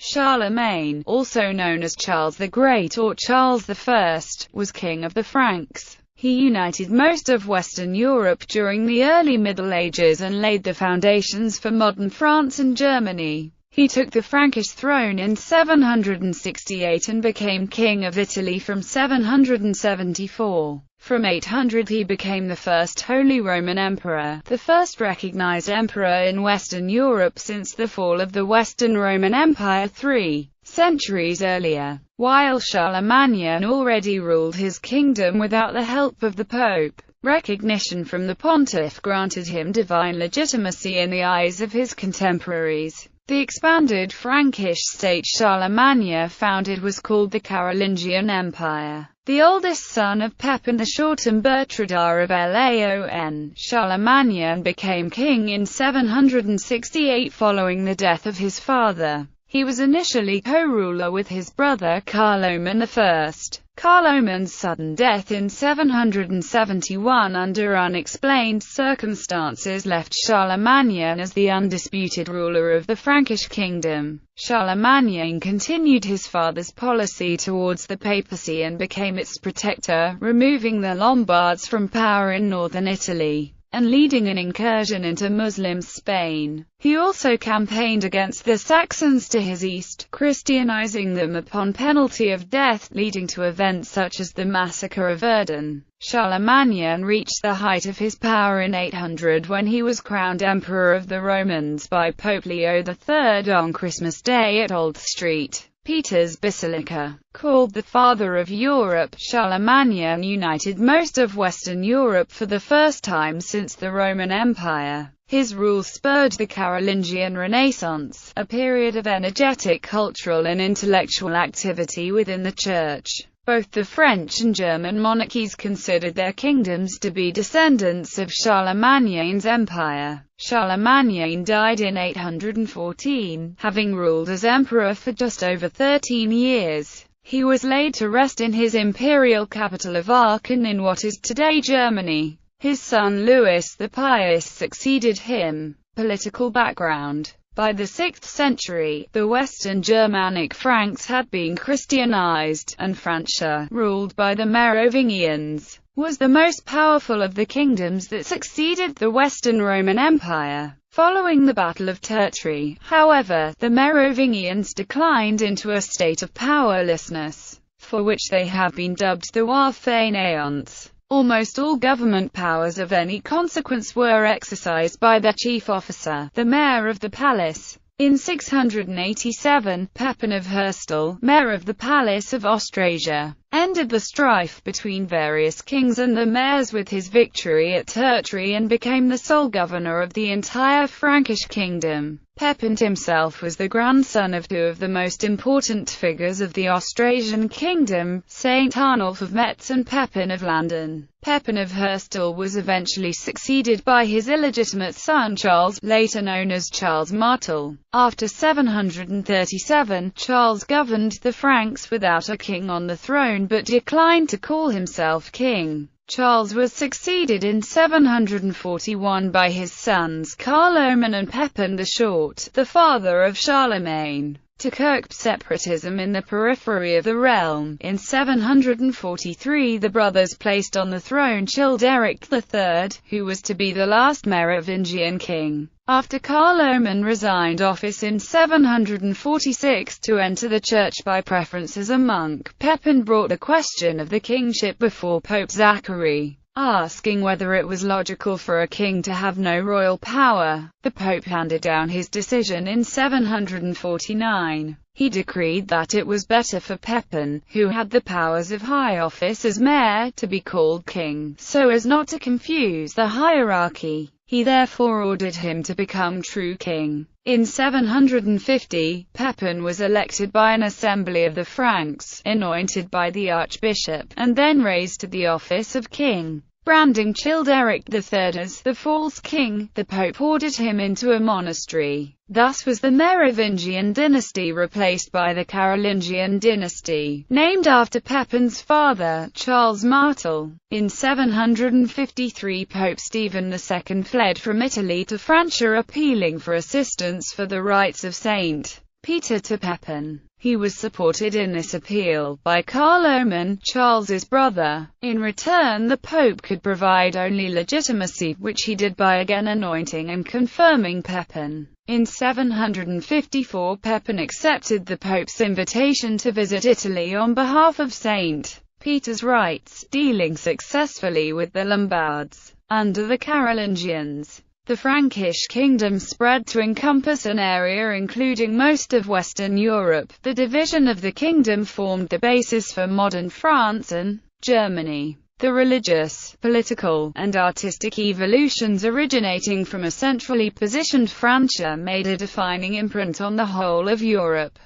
Charlemagne, also known as Charles the Great or Charles I, was king of the Franks. He united most of Western Europe during the early Middle Ages and laid the foundations for modern France and Germany. He took the Frankish throne in 768 and became king of Italy from 774. From 800 he became the first Holy Roman Emperor, the first recognized emperor in Western Europe since the fall of the Western Roman Empire 3 centuries earlier. While Charlemagne already ruled his kingdom without the help of the Pope, recognition from the pontiff granted him divine legitimacy in the eyes of his contemporaries. The expanded Frankish state Charlemagne founded was called the Carolingian Empire. The oldest son of Pepin the Short and Bertrada of Laon, Charlemagne became king in 768 following the death of his father. He was initially co-ruler with his brother Carloman I. Carloman's sudden death in 771 under unexplained circumstances left Charlemagne as the undisputed ruler of the Frankish kingdom. Charlemagne continued his father's policy towards the papacy and became its protector, removing the Lombards from power in northern Italy and leading an incursion into Muslim Spain. He also campaigned against the Saxons to his east, Christianizing them upon penalty of death, leading to events such as the massacre of Verdun. Charlemagne reached the height of his power in 800 when he was crowned Emperor of the Romans by Pope Leo III on Christmas Day at Old St. Peter's Basilica. Called the Father of Europe, Charlemagne united most of Western Europe for the first time since the Roman Empire. His rule spurred the Carolingian Renaissance, a period of energetic cultural and intellectual activity within the Church. Both the French and German monarchies considered their kingdoms to be descendants of Charlemagne's empire. Charlemagne died in 814, having ruled as emperor for just over 13 years. He was laid to rest in his imperial capital of Aachen in what is today Germany. His son Louis the Pious succeeded him. Political background. By the 6th century, the Western Germanic Franks had been Christianized, and Francia, ruled by the Merovingians, was the most powerful of the kingdoms that succeeded the Western Roman Empire. Following the Battle of Tertry, however, the Merovingians declined into a state of powerlessness, for which they have been dubbed the War Fainéants. Almost all government powers of any consequence were exercised by their chief officer, the mayor of the palace. In 687, Pepin of Herstal, mayor of the Palace of Austrasia, ended the strife between various kings and the mayors with his victory at Tertry and became the sole governor of the entire Frankish kingdom. Pepin himself was the grandson of two of the most important figures of the Austrasian kingdom, Saint Arnulf of Metz and Pepin of Landen. Pepin of Herstal was eventually succeeded by his illegitimate son Charles, later known as Charles Martel. After 737, Charles governed the Franks without a king on the throne but declined to call himself king. Charles was succeeded in 741 by his sons Carloman and Pepin the Short, the father of Charlemagne. To curb separatism in the periphery of the realm, in 743 the brothers placed on the throne Childeric III, who was to be the last Merovingian king. After Carloman resigned office in 746 to enter the church by preference as a monk, Pepin brought the question of the kingship before Pope Zachary, asking whether it was logical for a king to have no royal power. The Pope handed down his decision in 749. He decreed that it was better for Pepin, who had the powers of high office as mayor, to be called king, so as not to confuse the hierarchy. He therefore ordered him to become true king. In 750, Pepin was elected by an assembly of the Franks, anointed by the archbishop, and then raised to the office of king. Branding Childeric III as the false king, the Pope ordered him into a monastery. Thus was the Merovingian dynasty replaced by the Carolingian dynasty, named after Pepin's father, Charles Martel. In 753 Pope Stephen II fled from Italy to Francia appealing for assistance for the rights of St. Peter to Pepin. He was supported in this appeal by Charlemagne, Charles's brother. In return, the Pope could provide only legitimacy, which he did by again anointing and confirming Pepin. In 754, Pepin accepted the Pope's invitation to visit Italy on behalf of St. Peter's rights, dealing successfully with the Lombards. Under the Carolingians, the Frankish kingdom spread to encompass an area including most of Western Europe. The division of the kingdom formed the basis for modern France and Germany. The religious, political, and artistic evolutions originating from a centrally positioned Francia made a defining imprint on the whole of Europe.